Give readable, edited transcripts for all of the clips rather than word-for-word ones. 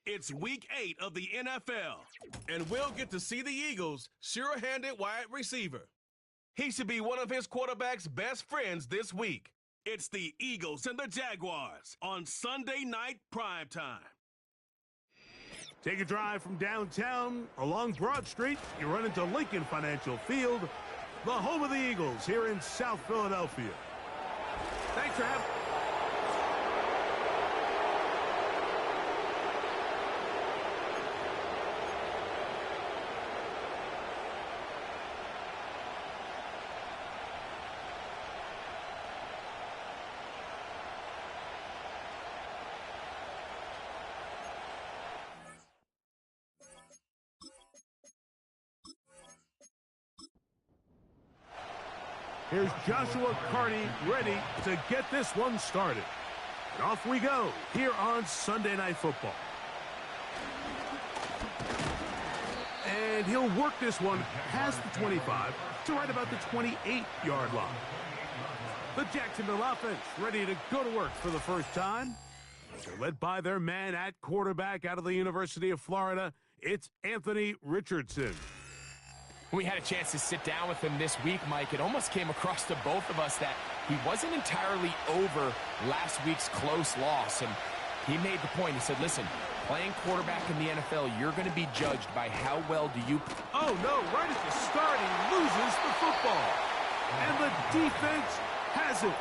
It's Week 8 of the NFL, and we'll get to see the Eagles' sure-handed wide receiver. He should be one of his quarterback's best friends this week. It's the Eagles and the Jaguars on Sunday night primetime. Take a drive from downtown along Broad Street. You run into Lincoln Financial Field, the home of the Eagles here in South Philadelphia. Thanks for having me. Here's Joshua Carney ready to get this one started. And off we go here on Sunday Night Football. And he'll work this one past the 25 to right about the 28-yard line. The Jacksonville offense ready to go to work for the first time. They're led by their man at quarterback out of the University of Florida. It's Anthony Richardson. When we had a chance to sit down with him this week, Mike, it almost came across to both of us that he wasn't entirely over last week's close loss. And he made the point. He said, listen, playing quarterback in the NFL, you're going to be judged by how well do you... Oh, no, right at the start, he loses the football. And the defense has it.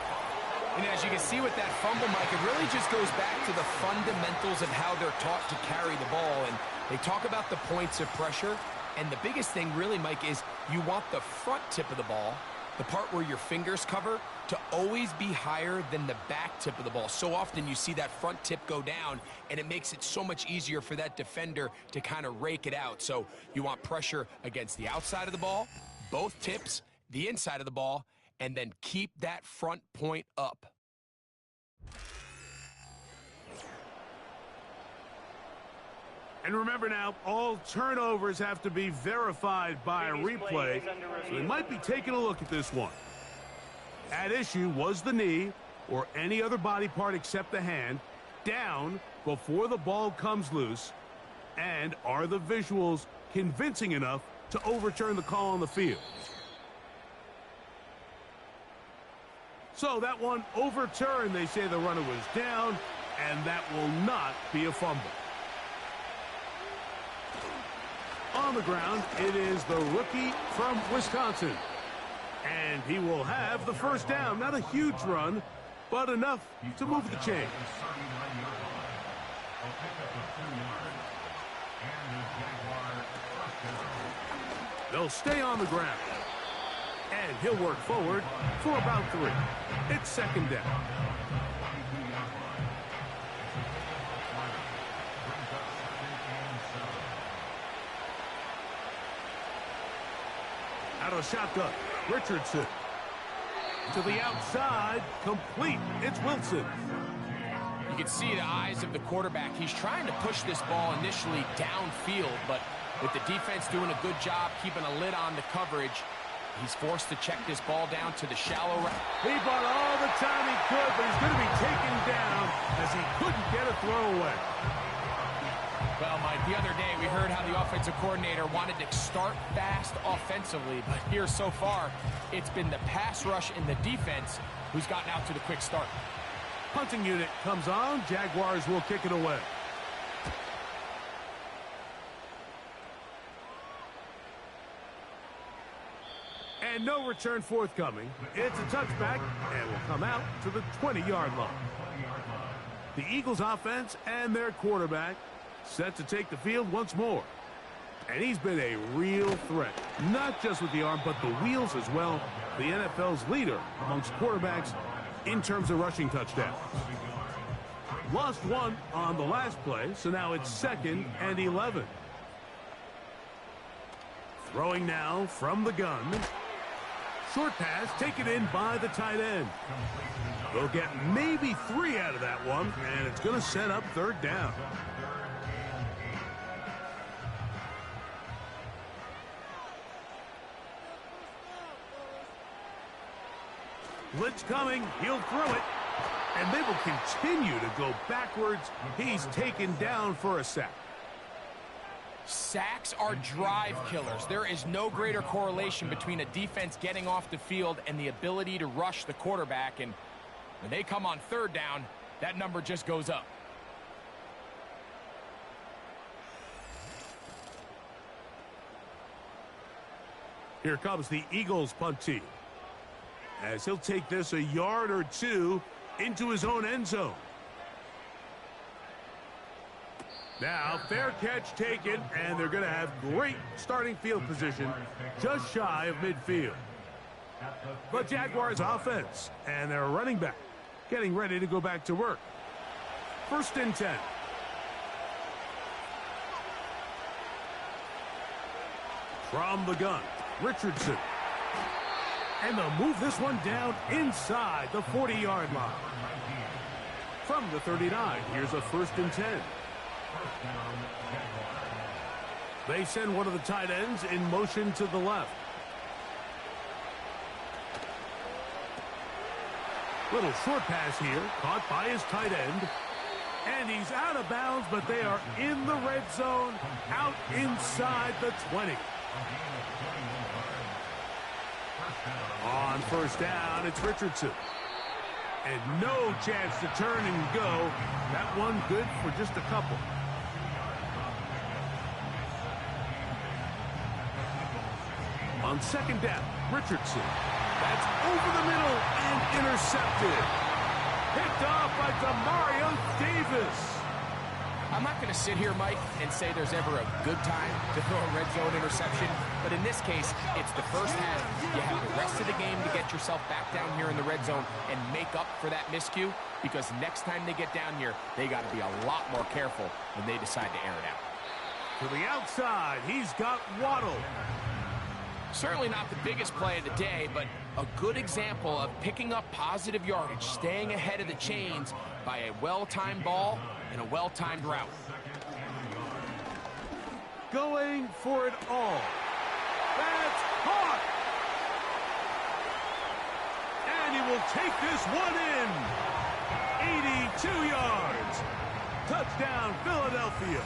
And as you can see with that fumble, Mike, it really just goes back to the fundamentals of how they're taught to carry the ball. And they talk about the points of pressure. And the biggest thing really, Mike, is you want the front tip of the ball, the part where your fingers cover, to always be higher than the back tip of the ball. So often you see that front tip go down, and it makes it so much easier for that defender to kind of rake it out. So you want pressure against the outside of the ball, both tips, the inside of the ball, and then keep that front point up. And remember now, all turnovers have to be verified by a replay, so they might be taking a look at this one. At issue was the knee, or any other body part except the hand, down before the ball comes loose, and are the visuals convincing enough to overturn the call on the field? So that one overturned. They say the runner was down, and that will not be a fumble. On the ground, it is the rookie from Wisconsin. And he will have the first down. Not a huge run, but enough to move the chains. They'll stay on the ground. And he'll work forward for about 3. It's second down. Out of shotgun, Richardson. To the outside, complete. It's Wilson. You can see the eyes of the quarterback. He's trying to push this ball initially downfield, but with the defense doing a good job keeping a lid on the coverage, he's forced to check this ball down to the shallow right. He bought all the time he could, but he's going to be taken down as he couldn't get a throw away. Well, Mike, the other day we heard how the offensive coordinator wanted to start fast offensively, but here so far, it's been the pass rush and the defense who's gotten out to the quick start. Punting unit comes on. Jaguars will kick it away. And no return forthcoming. It's a touchback and will come out to the 20-yard line. The Eagles offense and their quarterback set to take the field once more. And he's been a real threat, not just with the arm, but the wheels as well. The NFL's leader amongst quarterbacks in terms of rushing touchdowns. Lost one on the last play, so now it's 2nd and 11. Throwing now from the gun. Short pass taken in by the tight end. They'll get maybe 3 out of that one, and it's going to set up 3rd down. Blitz coming. He'll throw it. And they will continue to go backwards. He's taken down for a sack. Sacks are drive killers. There is no greater correlation between a defense getting off the field and the ability to rush the quarterback. And when they come on third down, that number just goes up. Here comes the Eagles punt team, as he'll take this a yard or two into his own end zone. Now, fair catch taken, and they're going to have great starting field position just shy of midfield. The Jaguars offense and their running back getting ready to go back to work. 1st and 10. From the gun, Richardson. And they'll move this one down inside the 40-yard line. From the 39, here's a 1st and 10. They send one of the tight ends in motion to the left. Little short pass here, caught by his tight end. And he's out of bounds, but they are in the red zone, out inside the 20. On 1st down, it's Richardson. And no chance to turn and go. That one good for just a couple. On 2nd down, Richardson. That's over the middle and intercepted. Picked off by Demario Davis. I'm not going to sit here, Mike, and say there's ever a good time to throw a red zone interception. But in this case, it's the first half. You have the rest of the game to get yourself back down here in the red zone and make up for that miscue. Because next time they get down here, they got to be a lot more careful when they decide to air it out. To the outside, he's got Waddle. Certainly not the biggest play of the day, but a good example of picking up positive yardage, staying ahead of the chains by a well-timed ball and a well-timed route. Going for it all. That's caught. And he will take this one in. 82 yards. Touchdown, Philadelphia.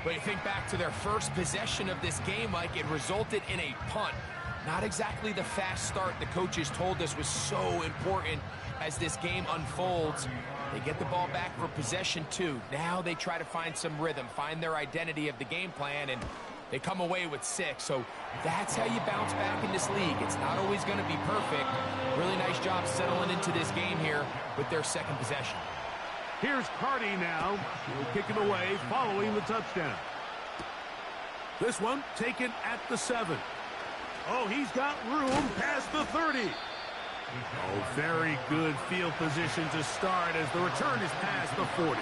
But you think back to their first possession of this game, Mike, it resulted in a punt. Not exactly the fast start the coaches told us was so important as this game unfolds. They get the ball back for possession 2. Now they try to find some rhythm, find their identity of the game plan, and they come away with 6. So that's how you bounce back in this league. It's not always going to be perfect. Really nice job settling into this game here with their second possession. Here's Carty now. He'll kick it away following the touchdown. This one taken at the 7. Oh, he's got room past the 30. Oh, very good field position to start as the return is past the 40.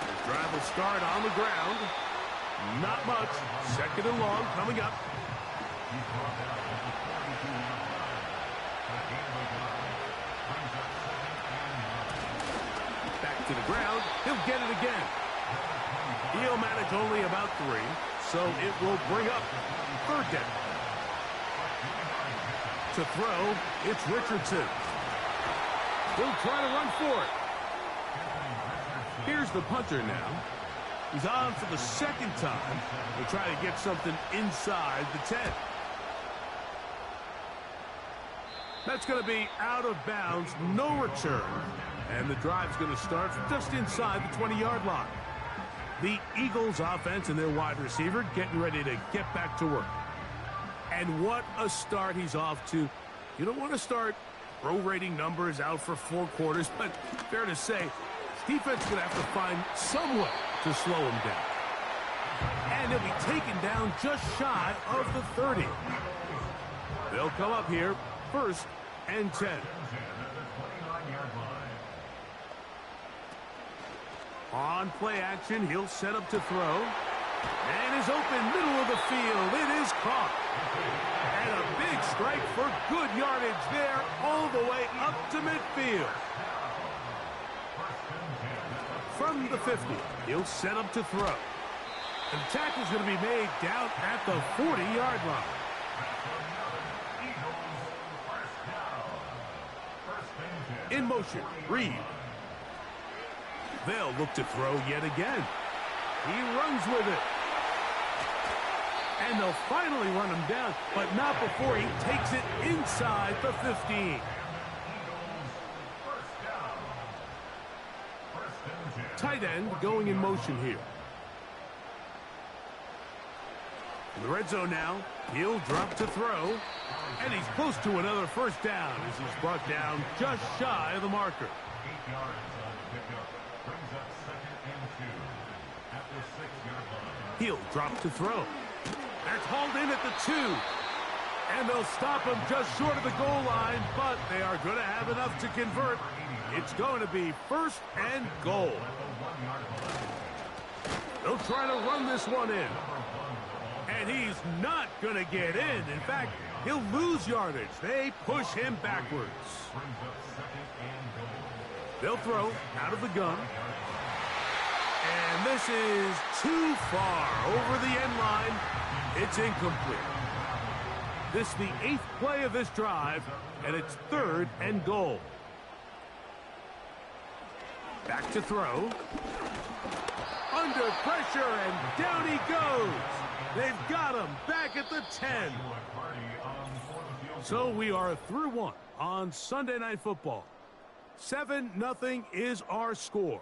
The drive will start on the ground. Not much. 2nd and long coming up. Back to the ground. He'll get it again. He'll manage only about 3, so it will bring up 3rd down. To throw, it's Richardson. He'll try to run for it. Here's the punter now. He's on for the 2nd time. He'll try to get something inside the 10. That's going to be out of bounds, no return. And the drive's going to start just inside the 20-yard line. The Eagles offense and their wide receiver getting ready to get back to work. And what a start he's off to. You don't want to start prorating numbers out for 4 quarters, but fair to say, this defense is going to have to find some way to slow him down. And he'll be taken down just shy of the 30. They'll come up here, 1st and 10. On play action, he'll set up to throw. And is open, middle of the field. It is caught. And a big strike for good yardage there all the way up to midfield. From the 50, he'll set up to throw. And the tackle's going to be made down at the 40-yard line. In motion, Reed. They'll look to throw yet again. He runs with it. And they'll finally run him down, but not before he takes it inside the 15. Tight end going in motion here. In the red zone now, he'll drop to throw. And he's close to another first down as he's brought down just shy of the marker. 8 yards on the pickup. Brings up 2nd and 2 at the 6-yard line. He'll drop to throw. That's hauled in at the 2. And they'll stop him just short of the goal line, but they are going to have enough to convert. It's going to be 1st and goal. They'll try to run this one in. And he's not going to get in. In fact, he'll lose yardage. They push him backwards. They'll throw out of the gun. And this is too far over the end line. It's incomplete. This is the 8th play of this drive, and it's 3rd and goal. Back to throw. Under pressure, and down he goes. They've got him back at the 10. So we are through one on Sunday Night Football. 7-0 is our score.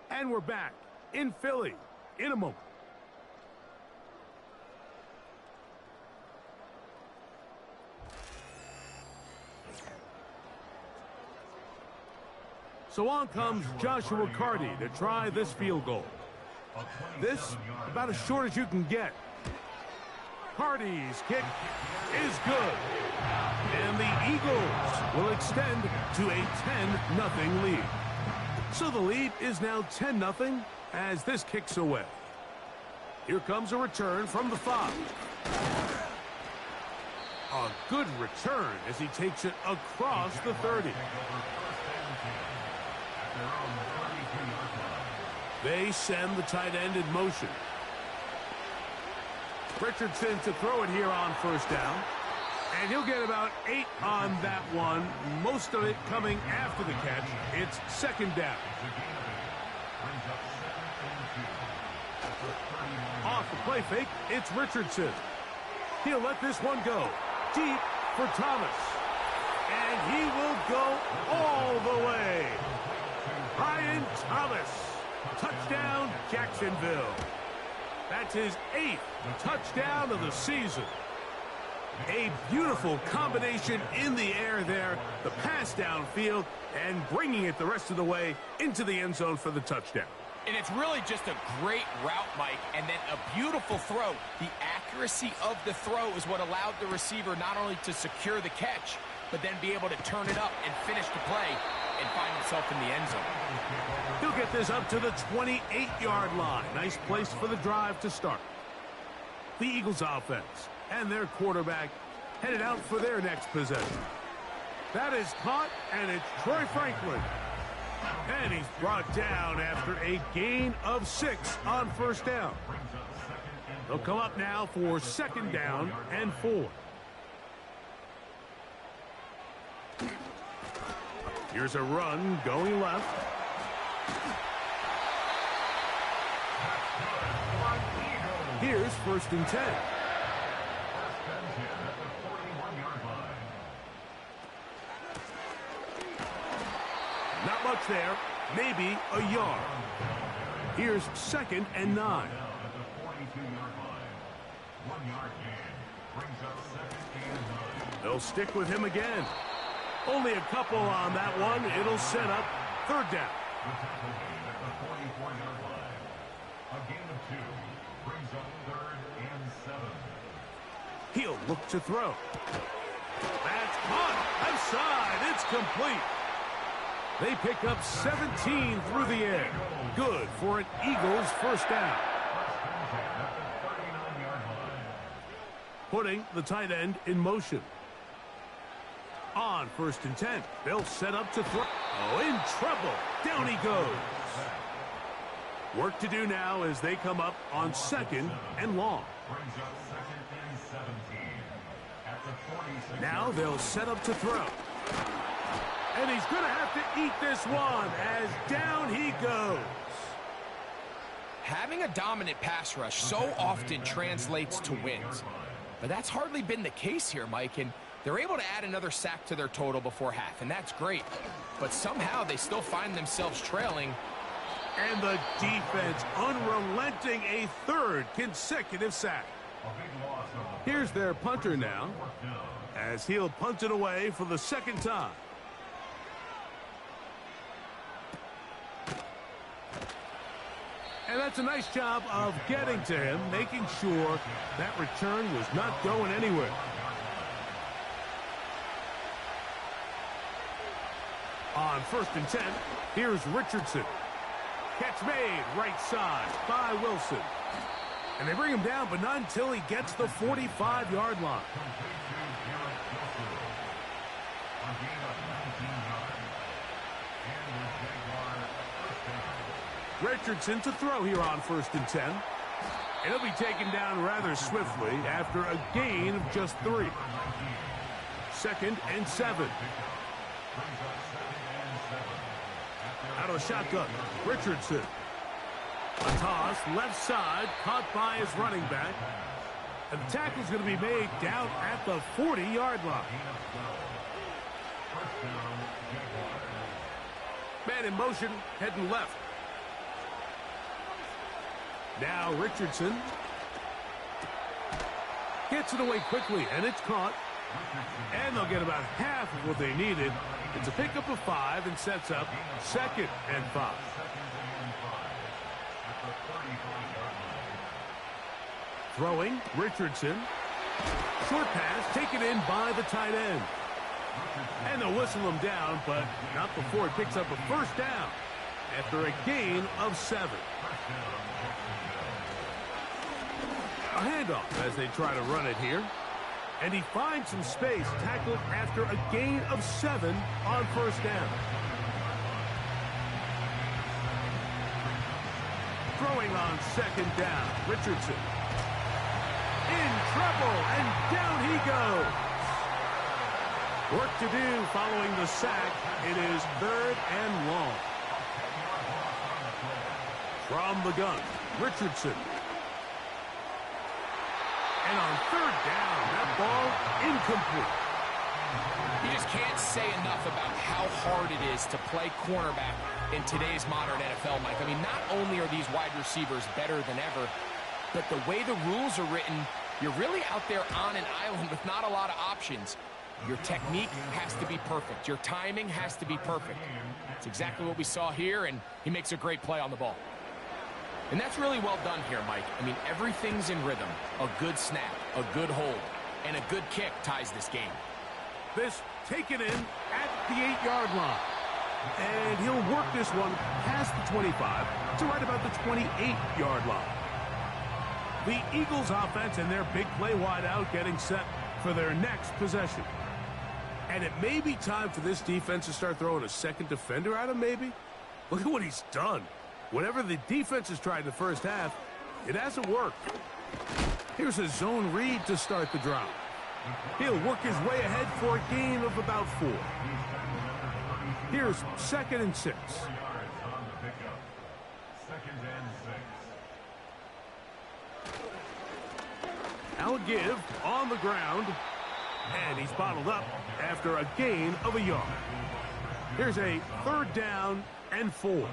And we're back in Philly in a moment. So on comes Joshua Carty to try this field goal. This, about as short as you can get. Carty's kick is good. And the Eagles will extend to a 10-0 lead. So the lead is now 10-0 as this kicks away. Here comes a return from the 5. A good return as he takes it across the 30. They send the tight end in motion. Richardson to throw it here on 1st down. And he'll get about 8 on that one. Most of it coming after the catch. It's 2nd down. Off the play fake, it's Richardson. He'll let this one go. Deep for Thomas. And he will go all the way. Brian Thomas. Touchdown, Jacksonville. That's his 8th touchdown of the season. A beautiful combination in the air there. The pass downfield and bringing it the rest of the way into the end zone for the touchdown. And it's really just a great route, Mike, and then a beautiful throw. The accuracy of the throw is what allowed the receiver not only to secure the catch, but then be able to turn it up and finish the play and find himself in the end zone. He'll get this up to the 28-yard line. Nice place for the drive to start. The Eagles offense and their quarterback headed out for their next possession. That is caught, and it's Troy Franklin. And he's brought down after a gain of 6 on 1st down. They'll come up now for 2nd down and 4. Here's a run going left. Here's 1st and 10. Not much there. Maybe a yard. Here's 2nd and 9. They'll stick with him again. Only a couple on that one. It'll set up 3rd down. A gain of 2 brings up 3rd and 7. He'll look to throw. That's caught. Outside. It's complete. They pick up 17 through the air. Good for an Eagles 1st down. Putting the tight end in motion. On 1st and 10. They'll set up to throw. Oh, in trouble. Down he goes. Work to do now as they come up on 2nd and long. Brings up 2nd and 17. Now they'll set up to throw. And he's going to have to eat this one as down he goes. Having a dominant pass rush so often translates to wins. But that's hardly been the case here, Mike, and they're able to add another sack to their total before half, and that's great. But somehow they still find themselves trailing. And the defense unrelenting, a third consecutive sack. Here's their punter now, as he'll punt it away for the second time. And that's a nice job of getting to him, making sure that return was not going anywhere. On 1st and 10, here's Richardson. Catch made, right side by Wilson. And they bring him down, but not until he gets the 45-yard line. Richardson to throw here on 1st and 10. And he'll be taken down rather swiftly after a gain of just 3. 2nd and 7. Out of the shotgun, Richardson. A toss, left side, caught by his running back. And the tackle's going to be made down at the 40-yard line. Man in motion, heading left. Now Richardson gets it away quickly, and it's caught. And they'll get about half of what they needed. It's a pickup of 5 and sets up 2nd and 5. Throwing, Richardson. Short pass taken in by the tight end. And they'll whistle him down, but not before he picks up a first down after a gain of 7. A handoff as they try to run it here. And he finds some space, tackled after a gain of 7 on 1st down. Throwing on 2nd down, Richardson. In trouble, and down he goes. Work to do following the sack. It is 3rd and long. From the gun, Richardson. And on 3rd down, that ball incomplete. You just can't say enough about how hard it is to play cornerback in today's modern NFL, Mike. I mean, not only are these wide receivers better than ever, but the way the rules are written, you're really out there on an island with not a lot of options. Your technique has to be perfect. Your timing has to be perfect. It's exactly what we saw here, and he makes a great play on the ball. And that's really well done here, Mike. I mean, everything's in rhythm. A good snap, a good hold, and a good kick ties this game. This taken in at the 8-yard line. And he'll work this one past the 25 to right about the 28-yard line. The Eagles offense and their big play wideout getting set for their next possession. And it may be time for this defense to start throwing a second defender at him, maybe. Look at what he's done. Whatever the defense has tried in the first half, it hasn't worked. Here's a zone read to start the drive. He'll work his way ahead for a gain of about 4. Here's 2nd and 6. Now a give on the ground, and he's bottled up after a gain of a yard. Here's a 3rd down and 4.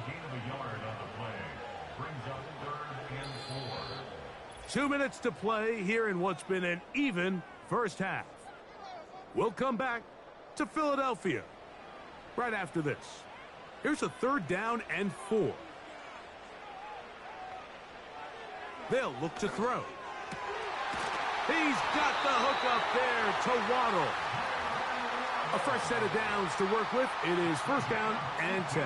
2 minutes to play here in what's been an even first half. We'll come back to Philadelphia right after this. Here's a 3rd down and 4. They'll look to throw. He's got the hook up there to Waddle. A fresh set of downs to work with. It is 1st down and 10.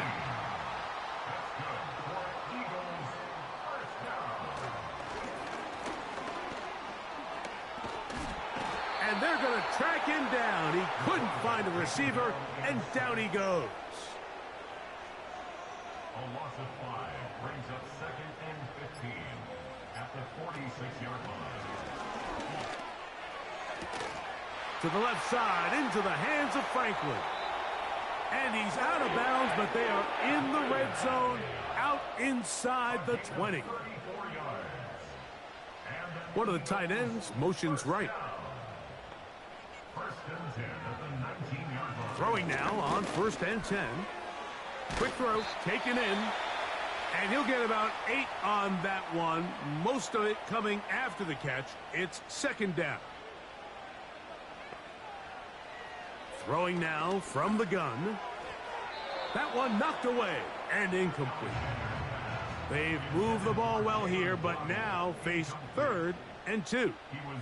And they're going to track him down. He couldn't find a receiver, and down he goes. A loss of 5 brings up 2nd and 15 at the 46-yard line. to the left side, into the hands of Franklin. And he's out of bounds, but they are in the red zone, out inside the 20. One of the tight ends motions right. Throwing now on 1st and 10. Quick throw, taken in. And he'll get about 8 on that one. Most of it coming after the catch. It's 2nd down. Throwing now from the gun. That one knocked away and incomplete. They've moved the ball well here, but now face 3rd and 2. He was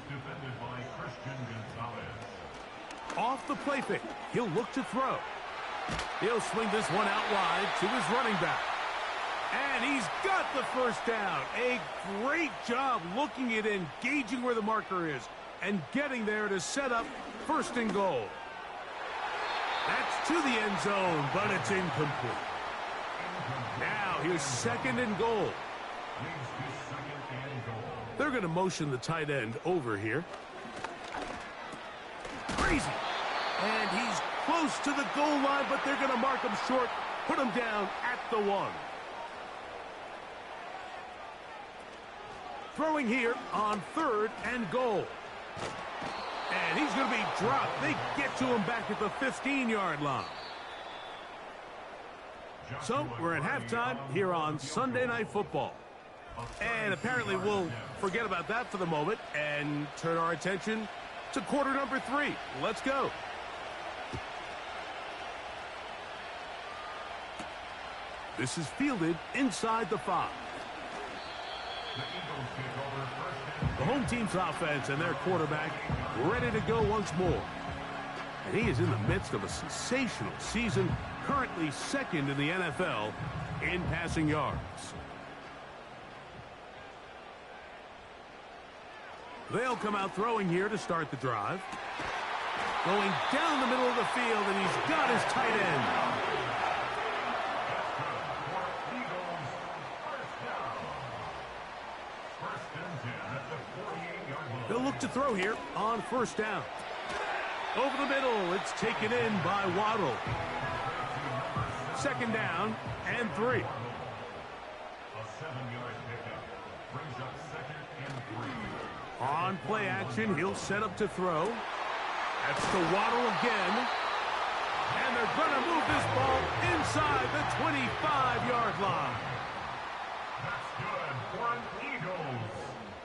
defended by Christian Gonzalez. Off the play fake, he'll look to throw. He'll swing this one out wide to his running back. And he's got the 1st down. A great job looking at engaging where the marker is and getting there to set up 1st and goal. That's to the end zone, but it's incomplete. Now here's 2nd and goal. They're going to motion the tight end over here. Crazy. And he's close to the goal line, but they're going to mark him short, put him down at the 1. Throwing here on 3rd and goal. And he's going to be dropped. They get to him back at the 15-yard line. So we're at halftime here on Sunday Night Football. And apparently we'll forget about that for the moment and turn our attention to quarter number 3. Let's go. This is fielded inside the 5. The home team's offense and their quarterback ready to go once more. And he is in the midst of a sensational season, currently 2nd in the NFL in passing yards. They'll come out throwing here to start the drive. Going down the middle of the field, and he's got his tight end. They'll look to throw here on 1st down. Over the middle, it's taken in by Waddle. 2nd down and 3. On play action, he'll set up to throw. That's to Waddle again. And they're going to move this ball inside the 25-yard line. That's good for an Eagles.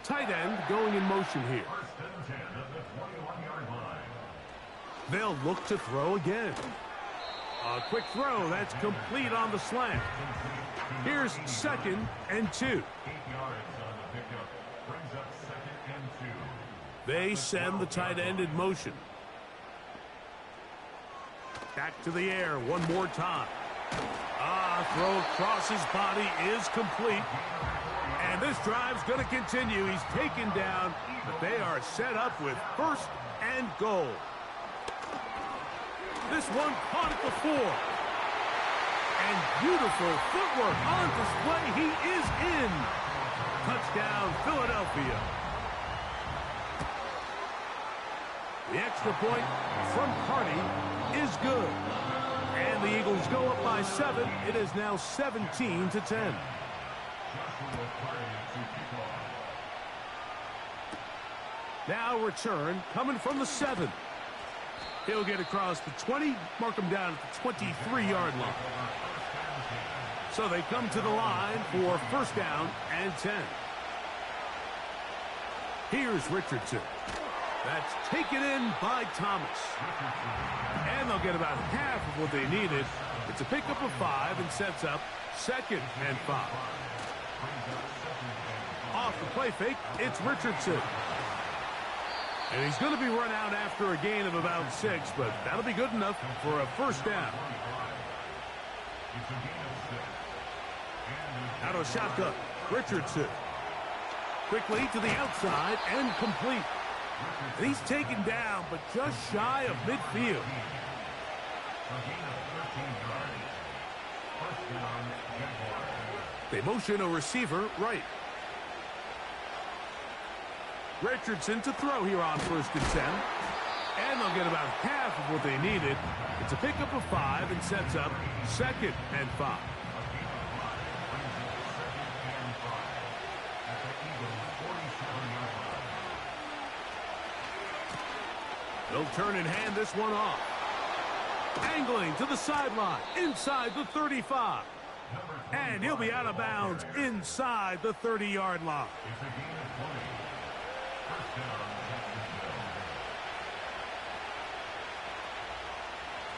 Tight end going in motion here. 1st and 10 at the 21-yard line. They'll look to throw again. A quick throw that's complete on the slant. Here's 2nd and 2. 8 yards on the pickup. Brings up 2nd and 2. They send the tight end in motion. Back to the air one more time. Throw across his body is complete. And this drive's going to continue. He's taken down, but they are set up with 1st and goal. This one caught at the 4. And beautiful footwork on display. He is in. Touchdown, Philadelphia. The extra point from Carney is good. And the Eagles go up by 7. It is now 17-10. Now return coming from the 7. He'll get across the 20, mark him down at the 23-yard line. So they come to the line for 1st down and 10. Here's Richardson. That's taken in by Thomas. And they'll get about half of what they needed. It's a pickup of 5 and sets up 2nd and 5. Off the play fake, it's Richardson. And he's going to be run out after a gain of about 6, but that'll be good enough for a 1st down. Out of shotgun, Richardson. Quickly to the outside and complete. And he's taken down, but just shy of midfield. They motion a receiver right. Richardson to throw here on 1st and 10. And they'll get about half of what they needed. It's a pickup of 5 and sets up 2nd and 5. They'll turn and hand this one off. Angling to the sideline, inside the 35. And he'll be out of bounds inside the 30-yard line.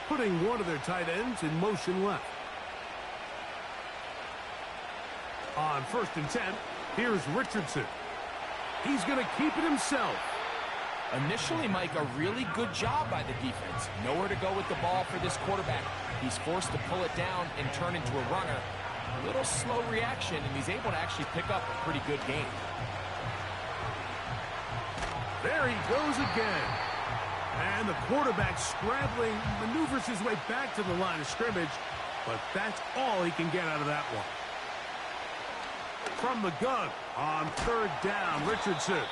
Putting one of their tight ends in motion left. On 1st and 10, here's Richardson. He's going to keep it himself. Initially, Mike, a really good job by the defense. Nowhere to go with the ball for this quarterback. He's forced to pull it down and turn into a runner. A little slow reaction, and he's able to actually pick up a pretty good game. There he goes again. And the quarterback scrambling, maneuvers his way back to the line of scrimmage, but that's all he can get out of that one. From the gun on 3rd down, Richardson.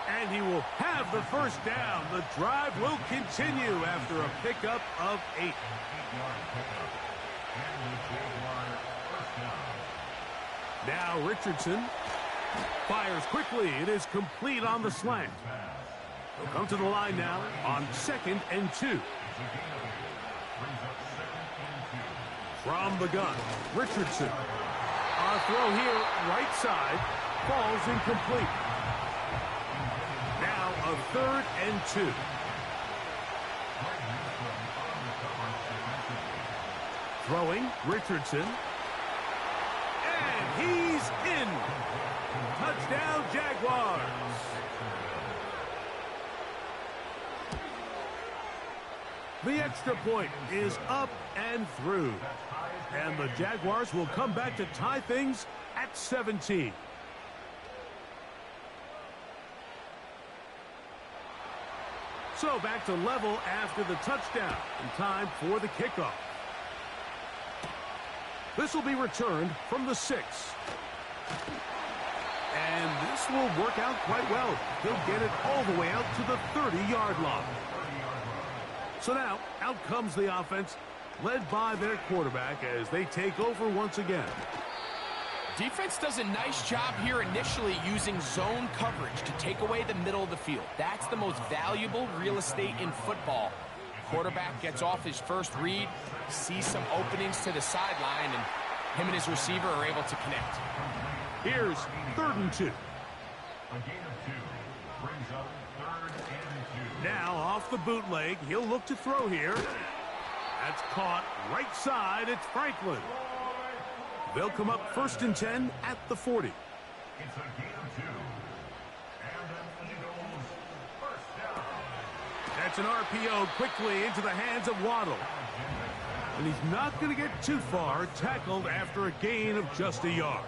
And he will have the 1st down. The drive will continue after a pickup of 8. Now Richardson fires quickly. It is complete on the slant. He'll come to the line now on 2nd and 2. From the gun, Richardson. Our throw here, right side, falls incomplete. Now a 3rd and 2. Throwing, Richardson. And he's in. Touchdown, Jaguars. The extra point is up and through. And the Jaguars will come back to tie things at 17. So back to level after the touchdown. And time for the kickoff. This will be returned from the 6. And this will work out quite well. They'll get it all the way out to the 30-yard line. So now, out comes the offense, led by their quarterback as they take over once again. Defense does a nice job here initially using zone coverage to take away the middle of the field. That's the most valuable real estate in football. Quarterback gets off his first read, sees some openings to the sideline, and him and his receiver are able to connect. Here's 3rd and 2. A gain of 2 brings up 3rd and 2. Now off the bootleg, he'll look to throw here. That's caught right side. It's Franklin. They'll come up 1st and 10 at the 40. It's a gain of 2. And an Eagles 1st down. That's an RPO quickly into the hands of Waddle. And he's not going to get too far, tackled after a gain of just a yard.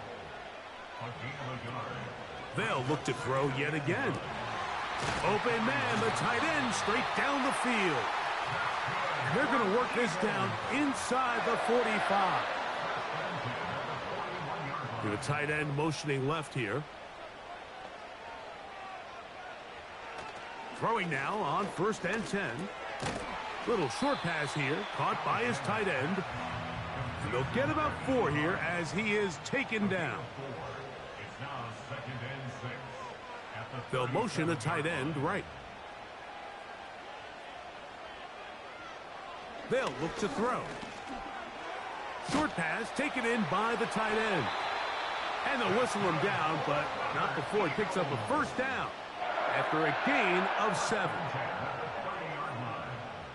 They'll look to throw yet again. Open man, the tight end, straight down the field. And they're going to work this down inside the 45. The tight end motioning left here. Throwing now on 1st and 10. Little short pass here, caught by his tight end. And they'll get about 4 here as he is taken down. It's now 2nd and 6. They'll motion a tight end right. They'll look to throw. Short pass taken in by the tight end. And they'll whistle him down, but not before he picks up a 1st down after a gain of 7.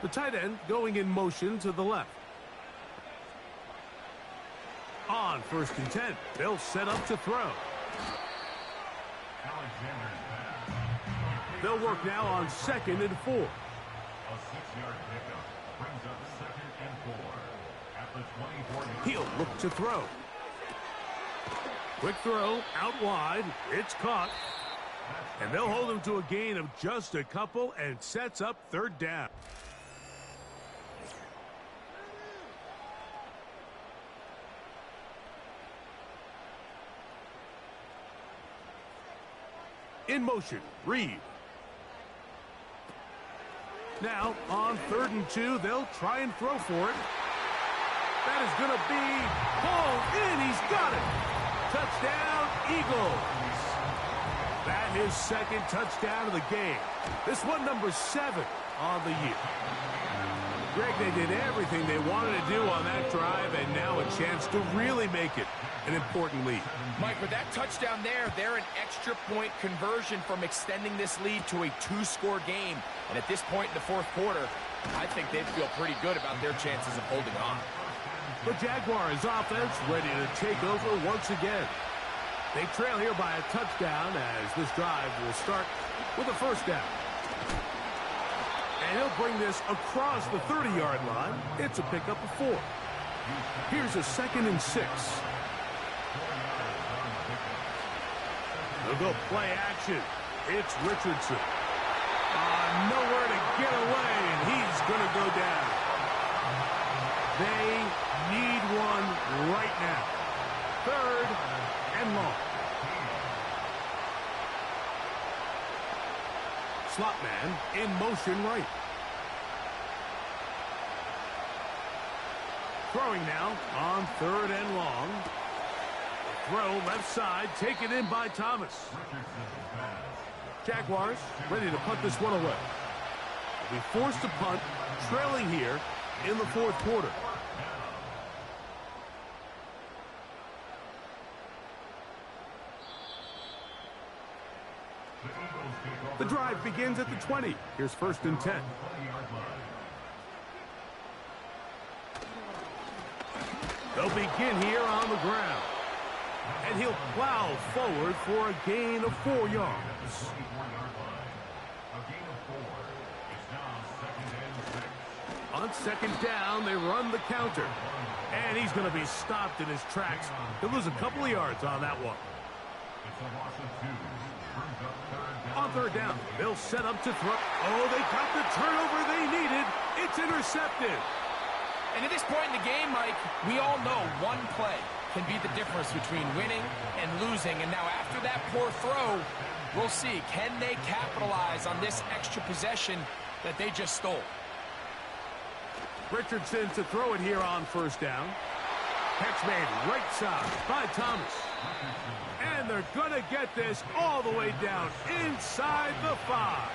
The tight end going in motion to the left. On 1st and 10, they'll set up to throw. They'll work now on 2nd and 4. A 6-yard pickup brings up 2nd and 4 at the 24. He'll look to throw. Quick throw out wide. It's caught. And they'll hold him to a gain of just a couple and sets up 3rd down. In motion, Reed. Now, on 3rd and 2, they'll try and throw for it. That is going to be pulled in. He's got it. Touchdown, Eagles. That is second touchdown of the game. This one, number 7 on the year. Greg, they did everything they wanted to do on that drive, and now a chance to really make it an important lead. Mike, with that touchdown there, they're an extra point conversion from extending this lead to a 2-score game. And at this point in the 4th quarter, I think they'd feel pretty good about their chances of holding on. The Jaguars offense ready to take over once again. They trail here by a touchdown as this drive will start with a 1st down. And he'll bring this across the 30-yard line. It's a pickup of 4. Here's a 2nd and 6. They'll go play action. It's Richardson. Nowhere to get away, and he's going to go down. They need one right now. 3rd and long. Slot man in motion right. Throwing now on 3rd and long. Throw left side, taken in by Thomas. Jaguars ready to punt this one away. They'll be forced to punt, trailing here in the 4th quarter. The drive begins at the 20. Here's 1st and 10. They'll begin here on the ground. And he'll plow forward for a gain of 4 yards. On 2nd down, they run the counter. And he's going to be stopped in his tracks. He'll lose a couple of yards on that one. On 3rd down, they'll set up to throw. Oh, they got the turnover they needed. It's intercepted. And at this point in the game, Mike, we all know one play can be the difference between winning and losing. And now after that poor throw, we'll see. Can they capitalize on this extra possession that they just stole? Richardson to throw it here on 1st down. Catch made right side by Thomas. And they're going to get this all the way down inside the 5.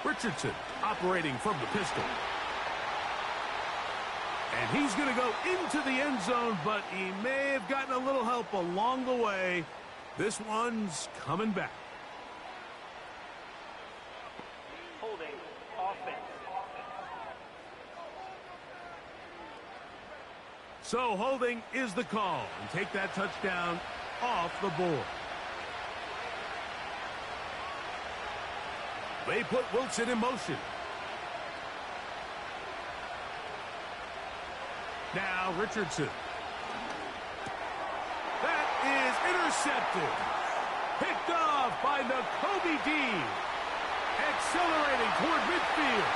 Richardson operating from the pistol. And he's going to go into the end zone, but he may have gotten a little help along the way. This one's coming back. Holding offense. So holding is the call, and take that touchdown off the board. They put Wilson in motion. Now Richardson. That is intercepted. Picked off by Nakobe Dean. Accelerating toward midfield.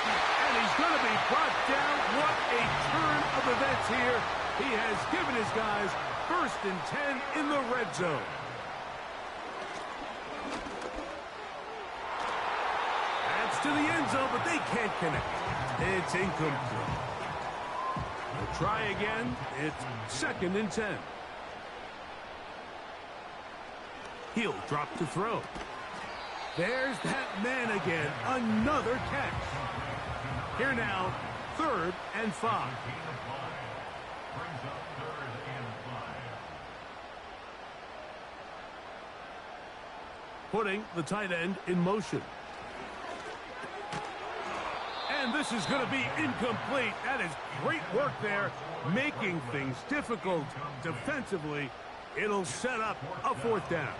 And he's going to be brought down. What a turn of events here. He has given his guys 1st and 10 in the red zone. That's to the end zone, but they can't connect. It's incomplete. We'll try again. It's 2nd and 10. He'll drop to throw. There's that man again. Another catch. Here now, 3rd and 5. Putting the tight end in motion. And this is going to be incomplete. That is great work there, making things difficult defensively. It'll set up a 4th down.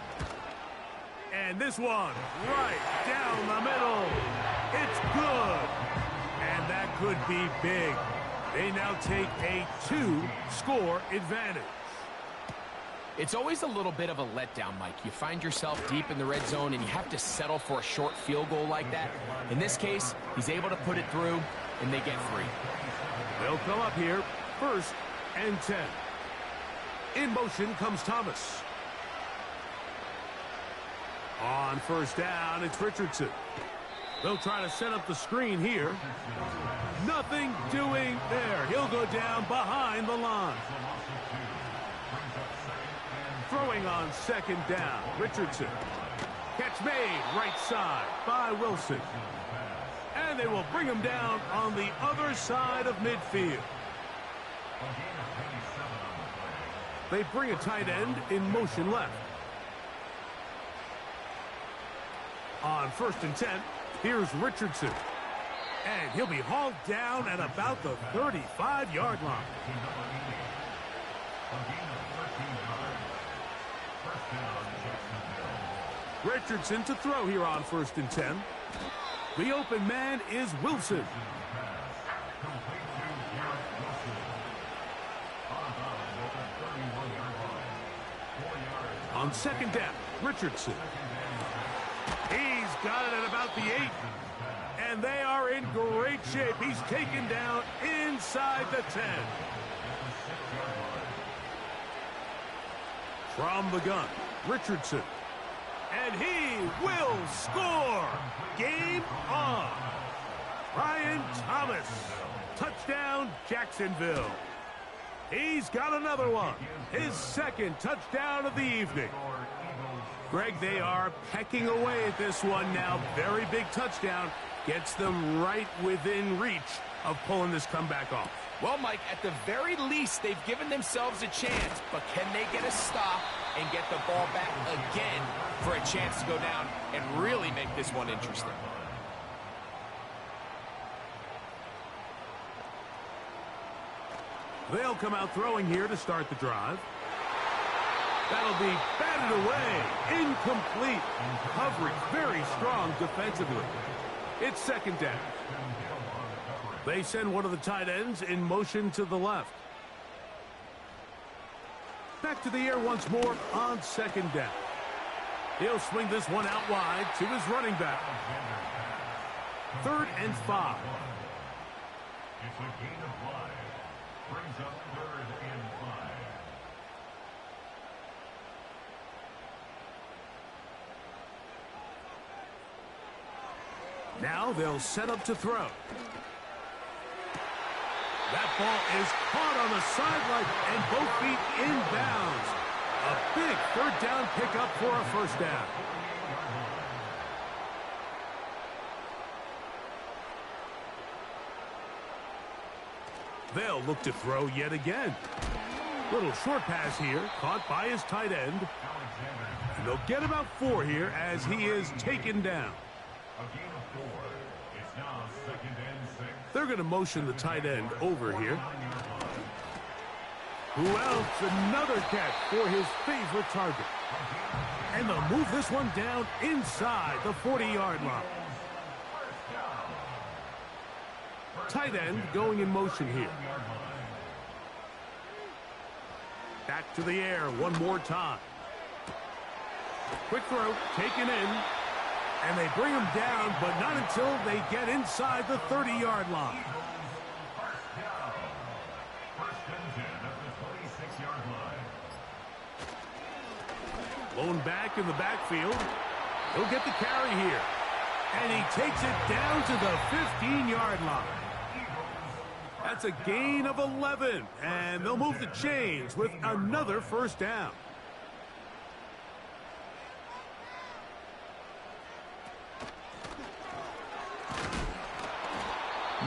And this one right down the middle. It's good. And that could be big. They now take a 2-score advantage. It's always a little bit of a letdown, Mike. You find yourself deep in the red zone and you have to settle for a short field goal like that. In this case, he's able to put it through, and they get free. They'll come up here, 1st and 10. In motion comes Thomas. On first down, it's Richardson. They'll try to set up the screen here. Nothing doing there. He'll go down behind the line. Throwing on second down, Richardson. Catch made right side by Wilson. And they will bring him down on the other side of midfield. They bring a tight end in motion left. On first and 10, here's Richardson. And he'll be hauled down at about the 35-yard line. Richardson to throw here on first and 10. The open man is Wilson. On second down, Richardson. He's got it at about the 8. And they are in great shape. He's taken down inside the 10. From the gun, Richardson. And he will score. Game on. Brian Thomas. Touchdown, Jacksonville. He's got another one. His second touchdown of the evening. Greg, they are pecking away at this one now. Very big touchdown. Gets them right within reach of pulling this comeback off. Well, Mike, at the very least, they've given themselves a chance. But can they get a stop and get the ball back again for a chance to go down and really make this one interesting? They'll come out throwing here to start the drive. That'll be batted away. Incomplete. Coverage very strong defensively. It's second down. They send one of the tight ends in motion to the left. Back to the air once more on second down. He'll swing this one out wide to his running back. 3rd and 5. It's a gain of 5. Brings up 3rd and 5. Now they'll set up to throw. That ball is caught on the sideline and both feet inbounds. A big 3rd down pickup for a first down. They'll look to throw yet again. Little short pass here, caught by his tight end. And they'll get about 4 here as he is taken down. A gain of 4. It's now 2nd and 6. They're going to motion the tight end over here. Who else? Another catch for his favorite target. And they'll move this one down inside the 40-yard line. Tight end going in motion here. Back to the air one more time. Quick throw, taken in. And they bring him down, but not until they get inside the 30-yard line. Blown back in the backfield. He'll get the carry here. And he takes it down to the 15-yard line. That's a gain of 11. And they'll move the chains with another first down.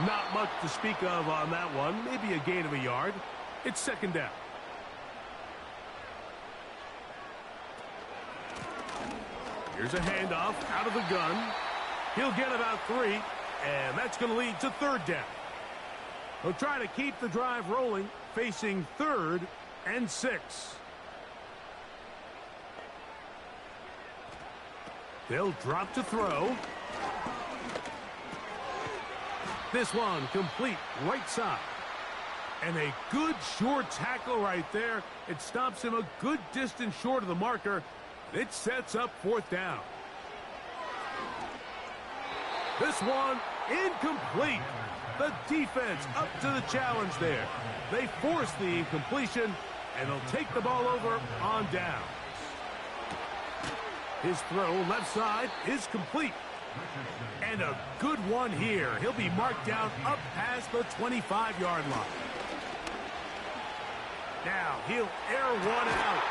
Not much to speak of on that one. Maybe a gain of a yard. It's second down. Here's a handoff out of the gun. He'll get about 3, and that's going to lead to 3rd down. They'll try to keep the drive rolling, facing 3rd and 6. They'll drop to throw. This one complete right side. And a good short tackle right there. It stops him a good distance short of the marker. It sets up 4th down. This one incomplete. The defense up to the challenge there. They force the incompletion, and he'll take the ball over on down. His throw left side is complete. And a good one here. He'll be marked down up past the 25-yard line. Now he'll air one out.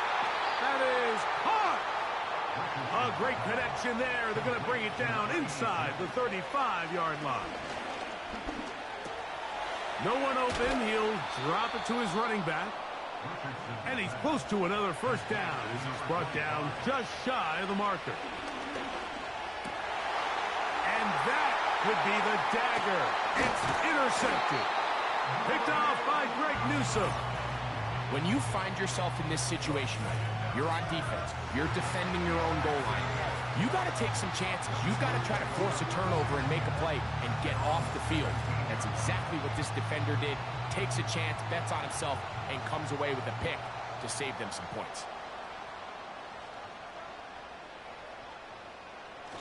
That is caught. A great connection there. They're going to bring it down inside the 35-yard line. No one open. He'll drop it to his running back. And he's close to another first down as he's brought down just shy of the marker. And that could be the dagger. It's intercepted. Picked off by Greg Newsome. When you find yourself in this situation, you're on defense, you're defending your own goal line, you got to take some chances. You got to try to force a turnover and make a play and get off the field. That's exactly what this defender did. Takes a chance, bets on himself, and comes away with a pick to save them some points.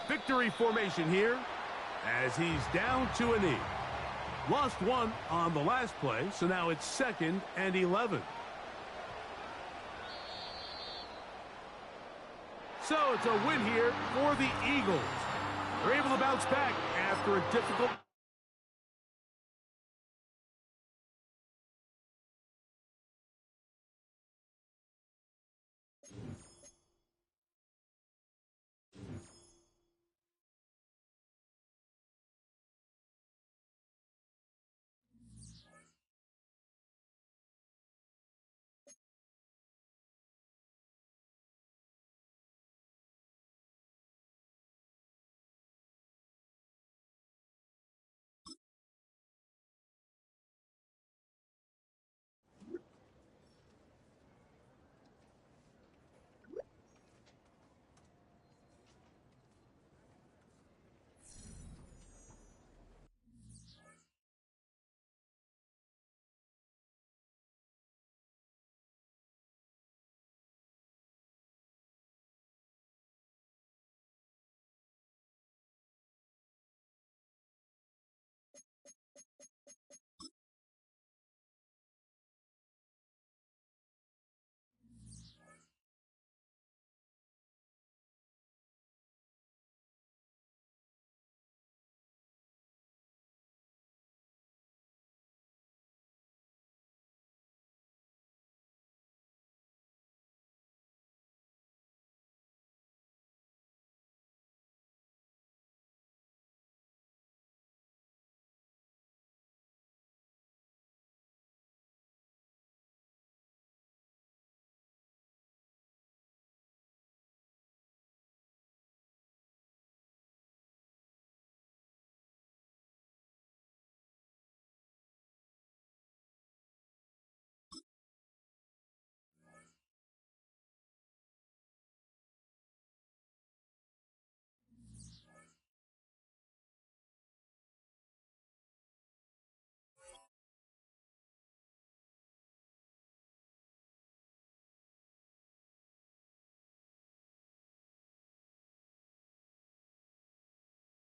Victory formation here as he's down to a knee. Lost one on the last play, so now it's 2nd and 11. So it's a win here for the Eagles. They're able to bounce back after a difficult